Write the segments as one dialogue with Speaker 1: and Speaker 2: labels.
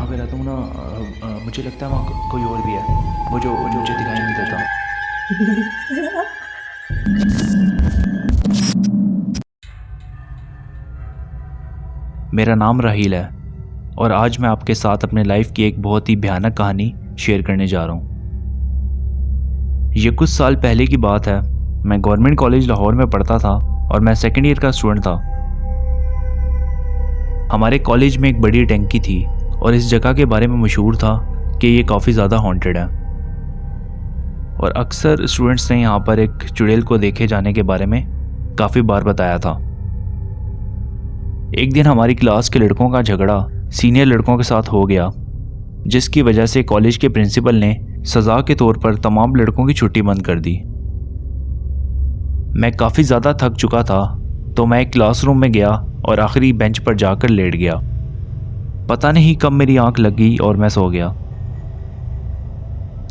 Speaker 1: कहाँ पे रहता हूँ ना, मुझे लगता है वहाँ कोई और भी है, वो जो मुझे दिखाई नहीं देता। मेरा नाम राहील है और आज मैं आपके साथ अपने लाइफ की एक बहुत ही भयानक कहानी शेयर करने जा रहा हूँ। ये कुछ साल पहले की बात है। मैं गवर्नमेंट कॉलेज लाहौर में पढ़ता था और मैं सेकेंड ईयर का स्टूडेंट था। हमारे कॉलेज में एक बड़ी टंकी थी और इस जगह के बारे में मशहूर था कि ये काफ़ी ज़्यादा हॉन्टेड है और अक्सर स्टूडेंट्स ने यहाँ पर एक चुड़ैल को देखे जाने के बारे में काफ़ी बार बताया था। एक दिन हमारी क्लास के लड़कों का झगड़ा सीनियर लड़कों के साथ हो गया, जिसकी वजह से कॉलेज के प्रिंसिपल ने सज़ा के तौर पर तमाम लड़कों की छुट्टी बंद कर दी। मैं काफ़ी ज़्यादा थक चुका था तो मैं एक क्लासरूम में गया और आखिरी बेंच पर जाकर लेट गया। पता नहीं कब मेरी आंख लग गई और मैं सो गया।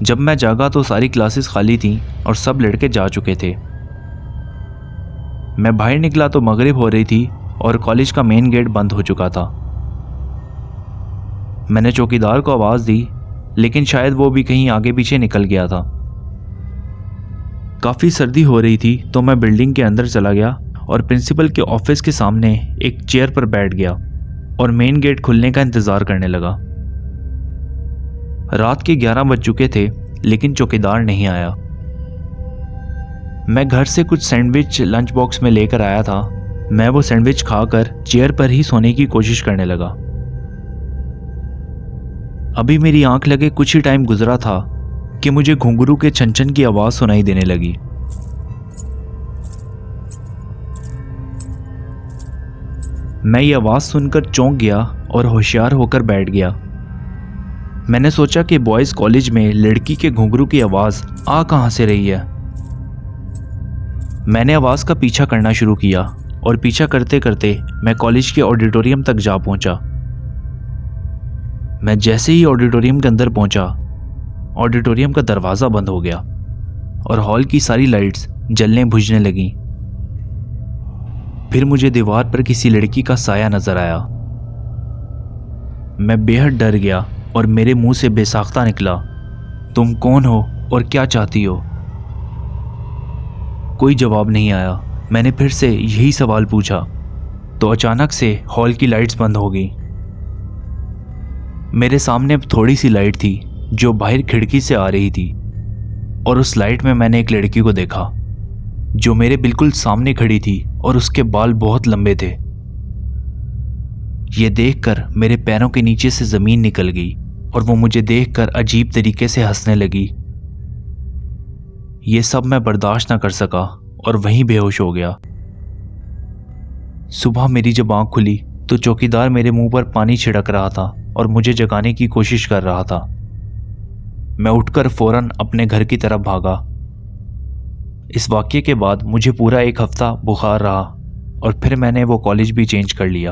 Speaker 1: जब मैं जागा तो सारी क्लासेस खाली थीं और सब लड़के जा चुके थे। मैं बाहर निकला तो मगरिब हो रही थी और कॉलेज का मेन गेट बंद हो चुका था। मैंने चौकीदार को आवाज़ दी, लेकिन शायद वो भी कहीं आगे पीछे निकल गया था। काफ़ी सर्दी हो रही थी तो मैं बिल्डिंग के अंदर चला गया और प्रिंसिपल के ऑफिस के सामने एक चेयर पर बैठ गया और मेन गेट खुलने का इंतज़ार करने लगा। रात के 11 बज चुके थे लेकिन चौकीदार नहीं आया। मैं घर से कुछ सैंडविच लंच बॉक्स में लेकर आया था। मैं वो सैंडविच खाकर चेयर पर ही सोने की कोशिश करने लगा। अभी मेरी आंख लगे कुछ ही टाइम गुजरा था कि मुझे घुंघरू के छन-छन की आवाज़ सुनाई देने लगी। मैं ये आवाज़ सुनकर चौंक गया और होशियार होकर बैठ गया। मैंने सोचा कि बॉयज़ कॉलेज में लड़की के घुंघरू की आवाज़ आ कहाँ से रही है। मैंने आवाज़ का पीछा करना शुरू किया और पीछा करते करते मैं कॉलेज के ऑडिटोरियम तक जा पहुंचा। मैं जैसे ही ऑडिटोरियम के अंदर पहुंचा, ऑडिटोरियम का दरवाज़ा बंद हो गया और हॉल की सारी लाइट्स जलने बुझने लगीं। फिर मुझे दीवार पर किसी लड़की का साया नजर आया। मैं बेहद डर गया और मेरे मुंह से बेसाख्ता निकला, तुम कौन हो और क्या चाहती हो? कोई जवाब नहीं आया। मैंने फिर से यही सवाल पूछा तो अचानक से हॉल की लाइट्स बंद हो गई। मेरे सामने अब थोड़ी सी लाइट थी जो बाहर खिड़की से आ रही थी और उस लाइट में मैंने एक लड़की को देखा जो मेरे बिल्कुल सामने खड़ी थी और उसके बाल बहुत लंबे थे। ये देखकर मेरे पैरों के नीचे से ज़मीन निकल गई और वो मुझे देखकर अजीब तरीके से हंसने लगी। ये सब मैं बर्दाश्त ना कर सका और वहीं बेहोश हो गया। सुबह मेरी जब आंख खुली तो चौकीदार मेरे मुंह पर पानी छिड़क रहा था और मुझे जगाने की कोशिश कर रहा था। मैं उठकर फौरन अपने घर की तरफ भागा। इस वाक़ये के बाद मुझे पूरा एक हफ्ता बुखार रहा और फिर मैंने वो कॉलेज भी चेंज कर लिया।